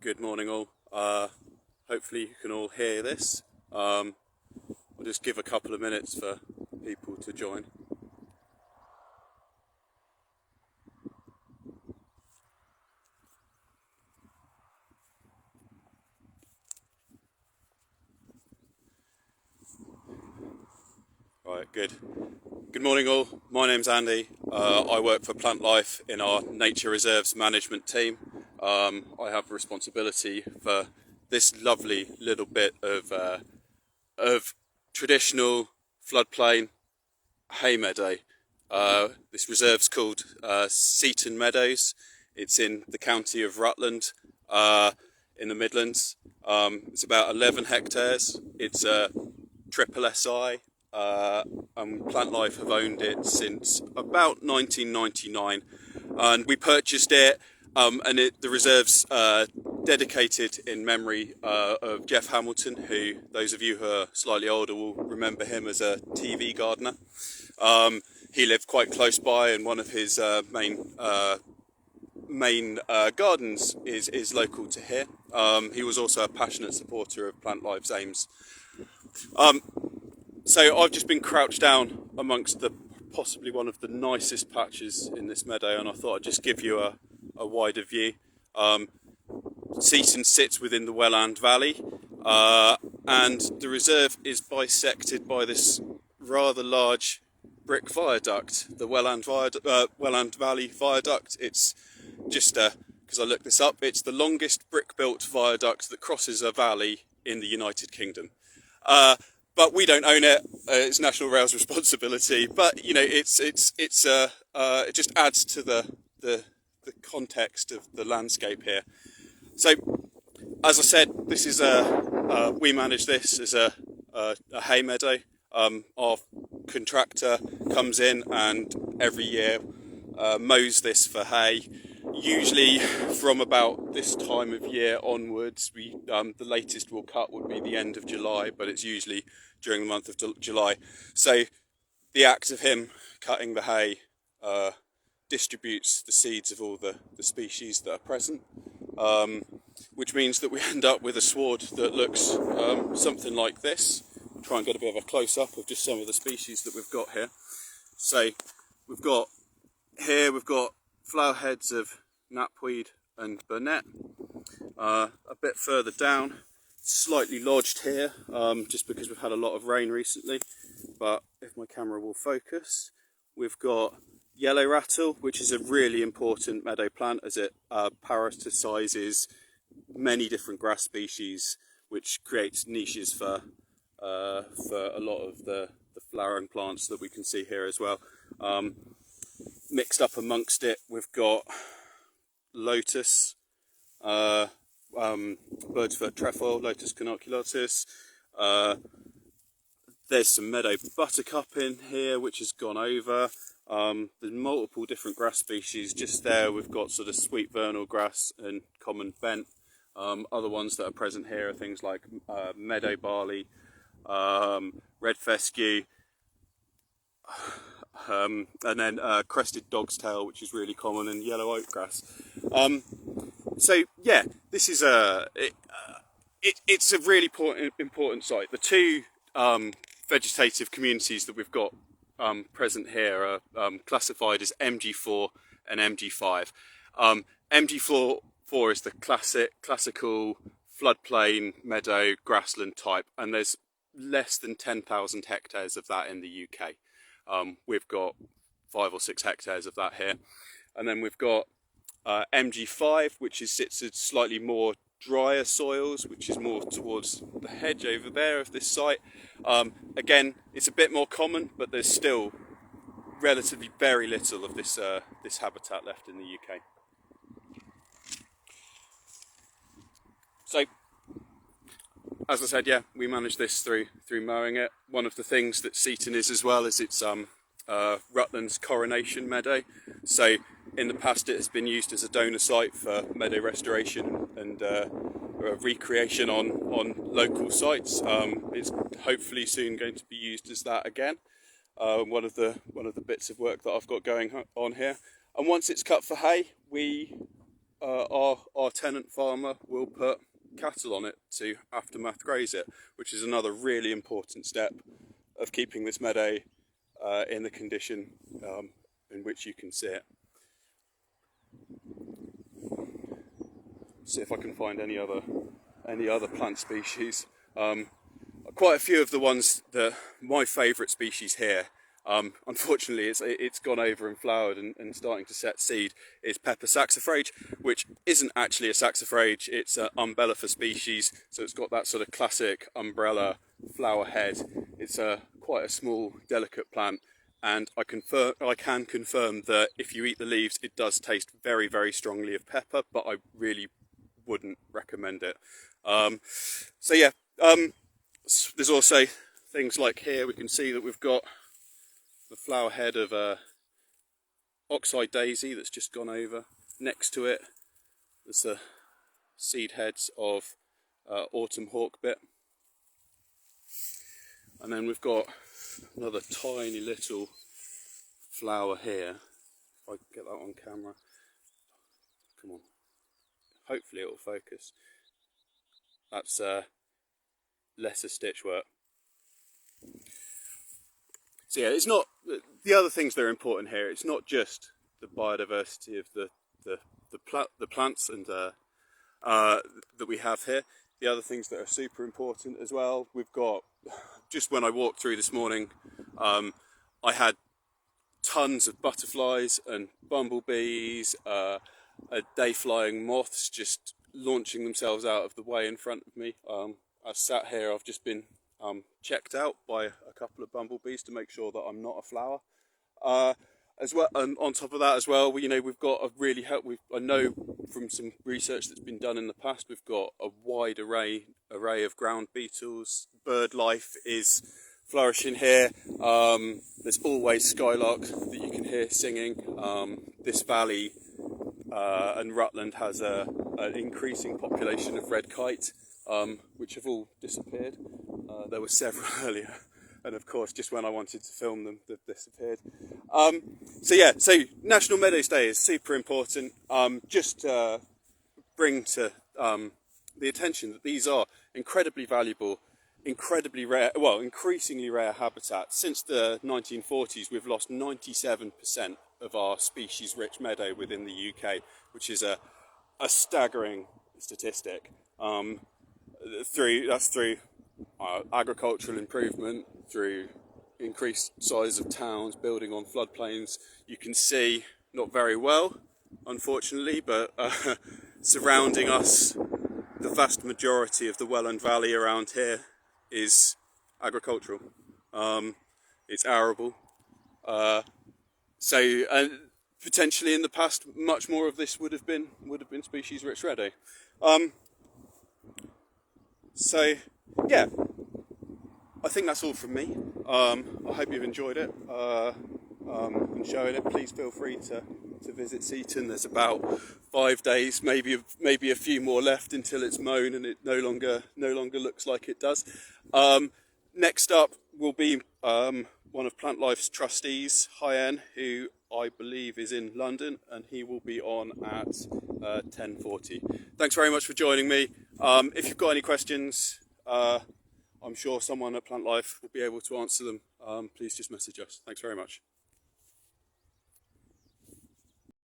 Good morning all. Hopefully you can all hear this. We'll just give a couple of minutes for people to join. Right, good. Good morning all. My name's Andy. I work for Plantlife in our nature reserves management team. I have responsibility for this lovely little bit of traditional floodplain hay meadow. This reserve's called Seaton Meadows. It's in the county of Rutland in the Midlands. It's about 11 hectares. It's a triple SI. And Plantlife have owned it since about 1999, and we purchased it, and the reserve's dedicated in memory of Jeff Hamilton, who those of you who are slightly older will remember him as a TV gardener. He lived quite close by, and one of his main gardens is local to here. He was also a passionate supporter of Plantlife's aims. So I've just been crouched down amongst possibly one of the nicest patches in this meadow, and I thought I'd just give you a wider view. Seaton sits within the Welland Valley, and the reserve is bisected by this rather large brick viaduct, the Welland Valley Viaduct. It's just, because I looked this up, it's the longest brick-built viaduct that crosses a valley in the United Kingdom. But we don't own it. It's National Rail's responsibility. But you know, it just adds to the context of the landscape here. So, as I said, this is we manage this as a hay meadow. Our contractor comes in and every year mows this for hay. Usually from about this time of year onwards, the latest we'll cut would be the end of July, but it's usually during the month of July. So the act of him cutting the hay distributes the seeds of all the species that are present, which means that we end up with a sward that looks something like this. I'll try and get a bit of a close-up of just some of the species that we've got here. So we've got flower heads of knapweed and burnet. A bit further down, slightly lodged here, just because we've had a lot of rain recently, but if my camera will focus, we've got yellow rattle, which is a really important meadow plant as it parasitizes many different grass species, which creates niches for a lot of the flowering plants that we can see here as well. Mixed up amongst it, we've got lotus, bird's-foot trefoil, Lotus canunculatus. There's some meadow buttercup in here, which has gone over. There's multiple different grass species. Just there, we've got sort of sweet vernal grass and common bent. Other ones that are present here are things like meadow barley, red fescue, and then crested dog's tail, which is really common, and yellow oatgrass. So yeah, this is it's a really important site. The two vegetative communities that we've got present here are classified as MG4 and MG5. MG4 is the classical floodplain meadow grassland type, and there's less than 10,000 hectares of that in the UK. We've got 5 or 6 hectares of that here, and then we've got MG5, which sits at slightly more drier soils, which is more towards the hedge over there of this site. Again, it's a bit more common, but there's still relatively very little of this habitat left in the UK. So, as I said, yeah, we manage this through mowing it. One of the things that Seaton is as well is it's Rutland's coronation meadow. So in the past it has been used as a donor site for meadow restoration and recreation on local sites. It's hopefully soon going to be used as that again. One of the bits of work that I've got going on here. And once it's cut for hay, we our tenant farmer will put cattle on it to aftermath graze it, which is another really important step of keeping this meadow in the condition in which you can see it. See if I can find any other plant species. Quite a few of the ones that my favourite species here, unfortunately it's gone over and flowered and starting to set seed, is pepper saxifrage, which isn't actually a saxifrage, it's an umbellifera species, so it's got that sort of classic umbrella flower head. It's quite a small, delicate plant, and I can confirm that if you eat the leaves it does taste very, very strongly of pepper, but I really wouldn't recommend it. So yeah, there's also things like here we can see that we've got the flower head of oxeye daisy that's just gone over. Next to it there's the seed heads of autumn hawkbit, and then we've got another tiny little flower here. If I can get that on camera, come on, hopefully it'll focus. That's lesser stitchwort. So yeah, it's not the other things that are important here. It's not just the biodiversity of the plants and that we have here. The other things that are super important as well. We've got, just when I walked through this morning, I had tons of butterflies and bumblebees, day-flying moths just launching themselves out of the way in front of me. I sat here, I've just been checked out by a couple of bumblebees to make sure that I'm not a flower. As well, and on top of that as well, we've got a really I know from some research that's been done in the past, we've got a wide array of ground beetles. Bird life is flourishing here. There's always skylark that you can hear singing. This valley and Rutland has an increasing population of red kite, which have all disappeared. There were several earlier, and of course just when I wanted to film them they've disappeared. So yeah, so National Meadows Day is super important. Just bring to the attention that these are incredibly valuable, incredibly rare, well, increasingly rare habitats. Since the 1940s we've lost 97% of our species-rich meadow within the UK, which is a staggering statistic. Through agricultural improvement, through increased size of towns, building on floodplains. You can see, not very well, unfortunately, but surrounding us, the vast majority of the Welland Valley around here is agricultural. It's arable. And potentially in the past, much more of this would have been species-rich meadow. So yeah, I think that's all from me. I hope you've enjoyed it and showing it. Please feel free to visit Seaton. There's about 5 days, maybe a few more left until it's mown and it no longer looks like it does. Next up will be one of Plantlife's trustees, Hyen, who I believe is in London, and he will be on at 10:40. Thanks very much for joining me. If you've got any questions, I'm sure someone at Plantlife will be able to answer them. Please just message us. Thanks very much.